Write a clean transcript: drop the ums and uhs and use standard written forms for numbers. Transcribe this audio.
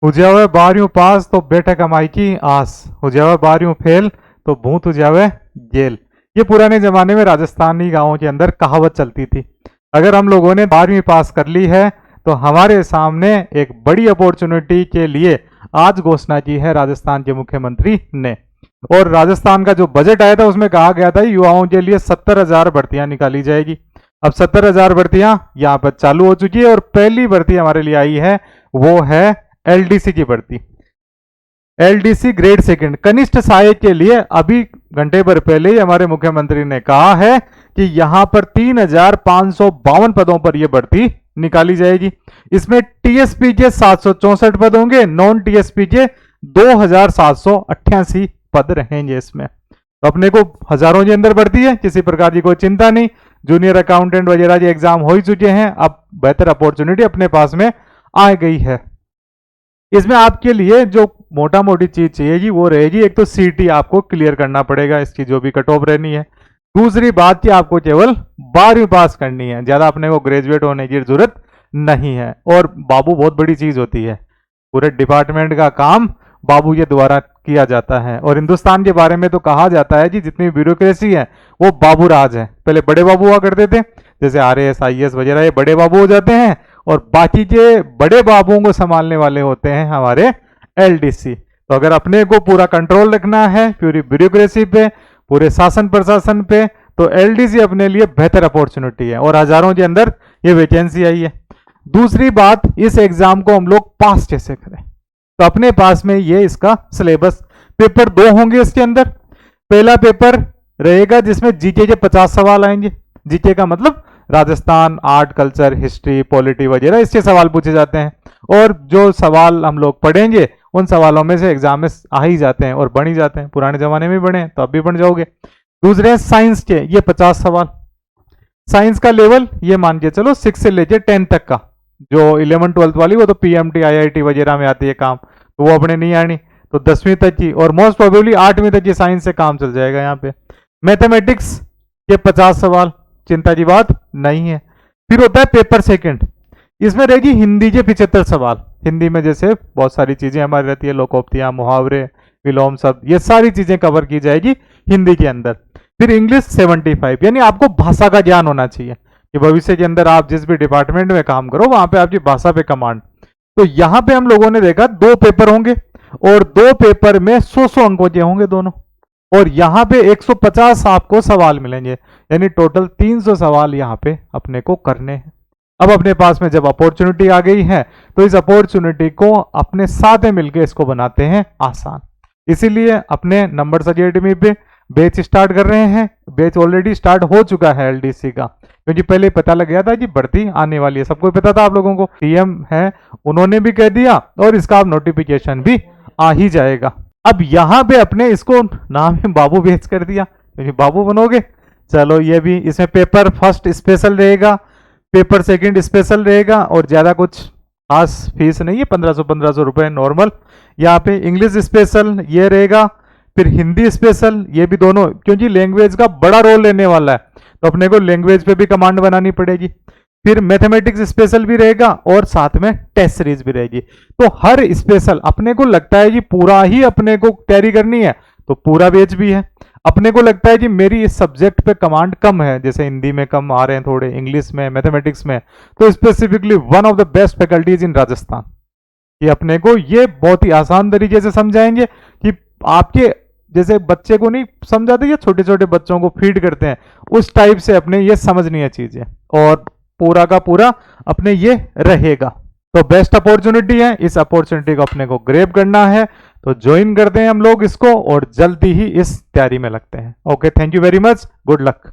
हो जावे 12वीं पास तो बेटा कमाई की आस, हो जावे 12वीं फेल तो भूत हो जावे जेल। ये पुराने जमाने में राजस्थानी गांवों के अंदर कहावत चलती थी। अगर हम लोगों ने 12वीं पास कर ली है तो हमारे सामने एक बड़ी अपॉर्चुनिटी के लिए आज घोषणा की है राजस्थान के मुख्यमंत्री ने। और राजस्थान का जो बजट आया था उसमें कहा गया था युवाओं के लिए 70,000 भर्तियां निकाली जाएगी। अब 70,000 भर्तियां यहाँ पर चालू हो चुकी है और पहली भर्ती हमारे लिए आई है वो है एलडीसी की भर्ती। एलडीसी ग्रेड सेकंड कनिष्ठ सहायक के लिए अभी घंटे भर पहले ही हमारे मुख्यमंत्री ने कहा है कि यहां पर 3,552 पदों पर यह भर्ती निकाली जाएगी। इसमें टीएसपी के 764 पद होंगे, नॉन टीएसपी के 2,788 पद रहेंगे इसमें। तो अपने को हजारों के अंदर भर्ती है, किसी प्रकार की कोई चिंता नहीं। जूनियर अकाउंटेंट वगैरह के एग्जाम हो ही चुके हैं, अब बेहतर अपॉर्चुनिटी अपने पास में आ गई है। इसमें आपके लिए जो मोटा मोटी चीज चाहिएगी वो रहेगी, एक तो सीटी आपको क्लियर करना पड़ेगा, इसकी जो भी कट ऑफ रहनी है। दूसरी बात कि आपको केवल 12वीं पास करनी है, ज्यादा अपने को ग्रेजुएट होने की जरूरत नहीं है। और बाबू बहुत बड़ी चीज होती है, पूरे डिपार्टमेंट का काम बाबू के द्वारा किया जाता है। और हिंदुस्तान के बारे में तो कहा जाता है कि जितनी ब्यूरोक्रेसी है वो बाबू राज है। पहले बड़े बाबू हुआ करते थे, जैसे आरएएस आईएएस वगैरह, ये बड़े बाबू हो जाते हैं और बाकी के बड़े बाबुओं को संभालने वाले होते हैं हमारे एलडीसी। तो अगर अपने को पूरा कंट्रोल रखना है पूरी ब्यूरोक्रेसी पे, पूरे शासन प्रशासन पे, तो एलडीसी अपने लिए बेहतर अपॉर्चुनिटी है और हजारों के अंदर ये वैकेंसी आई है। दूसरी बात, इस एग्जाम को हम लोग पास कैसे करें, तो अपने पास में ये इसका सिलेबस, पेपर 2 होंगे इसके अंदर। पहला पेपर रहेगा जिसमें जीके के 50 सवाल आएंगे। जीके का मतलब Rajasthan, art, culture, history, polity वगैरह इसके सवाल पूछे जाते हैं। और जो सवाल हम लोग पढ़ेंगे उन सवालों में से एग्जाम में आ ही जाते हैं और बन ही जाते हैं। पुराने जमाने में बने तो अब भी बन जाओगे। दूसरे हैं साइंस के, ये 50 सवाल। साइंस का लेवल ये मान के चलो 6 से लेके 10 तक का। जो 11 12 वाली वो तो पीएमटी आईआईटी वगैरह में आती है काम, तो वो अपने नहीं आनी। तो 10वीं तक की और मोस्ट प्रोबेबली 8वीं तक की साइंस से काम चल जाएगा यहाँ पे। मैथमेटिक्स के 50 सवाल, चिंता की बात नहीं है। फिर होता है पेपर सेकंड, इसमें रहेगी हिंदी के 75 सवाल। हिंदी में जैसे बहुत सारी चीजें हमारी रहती है, लोकोक्तियां, मुहावरे, विलोम शब्द, ये सारी चीजें कवर की जाएगी हिंदी के अंदर। फिर इंग्लिश 75, यानी आपको भाषा का ज्ञान होना चाहिए कि भविष्य के अंदर आप जिस भी डिपार्टमेंट में काम करो वहां पे आपकी भाषा पे कमांड। तो यहाँ पे हम लोगों ने देखा 2 पेपर होंगे और 2 पेपर में 100 अंकों के होंगे दोनों। और यहाँ पे 150 आपको सवाल मिलेंगे, यानी टोटल 300 सवाल यहाँ पे अपने को करने हैं। अब अपने पास में जब अपॉर्चुनिटी आ गई है तो इस अपॉर्चुनिटी को अपने साथ में मिलकर इसको बनाते हैं आसान। इसीलिए अपने नंबर्स अकेडमी पे बैच स्टार्ट कर रहे हैं। बैच ऑलरेडी स्टार्ट हो चुका है एलडीसी का, क्योंकि पहले पता लग गया था कि भर्ती आने वाली है, सबको पता था। आप लोगों को सीएम है उन्होंने भी कह दिया और इसका अब नोटिफिकेशन भी आ ही जाएगा। अब यहाँ पे अपने इसको नाम ही बाबू बैच कर दिया, क्योंकि बाबू बनोगे। चलो ये भी, इसमें पेपर फर्स्ट स्पेशल रहेगा, पेपर सेकंड स्पेशल रहेगा और ज्यादा कुछ खास फीस नहीं है, 1500 रुपए नॉर्मल। यहाँ पे इंग्लिश स्पेशल ये रहेगा, फिर हिंदी स्पेशल, ये भी दोनों, क्योंकि लैंग्वेज का बड़ा रोल लेने वाला है तो अपने को लैंग्वेज पे भी कमांड बनानी पड़ेगी। फिर मैथमेटिक्स स्पेशल भी रहेगा और साथ में टेस्ट सीरीज भी रहेगी। तो हर स्पेशल अपने को लगता है कि पूरा ही अपने को तैयारी करनी है तो पूरा बैच भी है। अपने को लगता है कि मेरी इस सब्जेक्ट पे कमांड कम है, जैसे हिंदी में कम आ रहे हैं थोड़े, इंग्लिश में, मैथमेटिक्स में, तो specifically one of the best faculties in Rajasthan, कि अपने को ये बहुत ही आसान तरीके से समझाएंगे कि आपके जैसे बच्चे को नहीं समझाते, ये छोटे छोटे बच्चों को फीड करते हैं, उस टाइप से अपने ये समझनी है चीजें और पूरा का पूरा अपने ये रहेगा। तो बेस्ट अपॉर्चुनिटी है, इस अपॉर्चुनिटी को अपने को ग्रैब करना है। तो ज्वाइन करते हैं हम लोग इसको और जल्दी ही इस तैयारी में लगते हैं। Okay, thank you very much, good luck.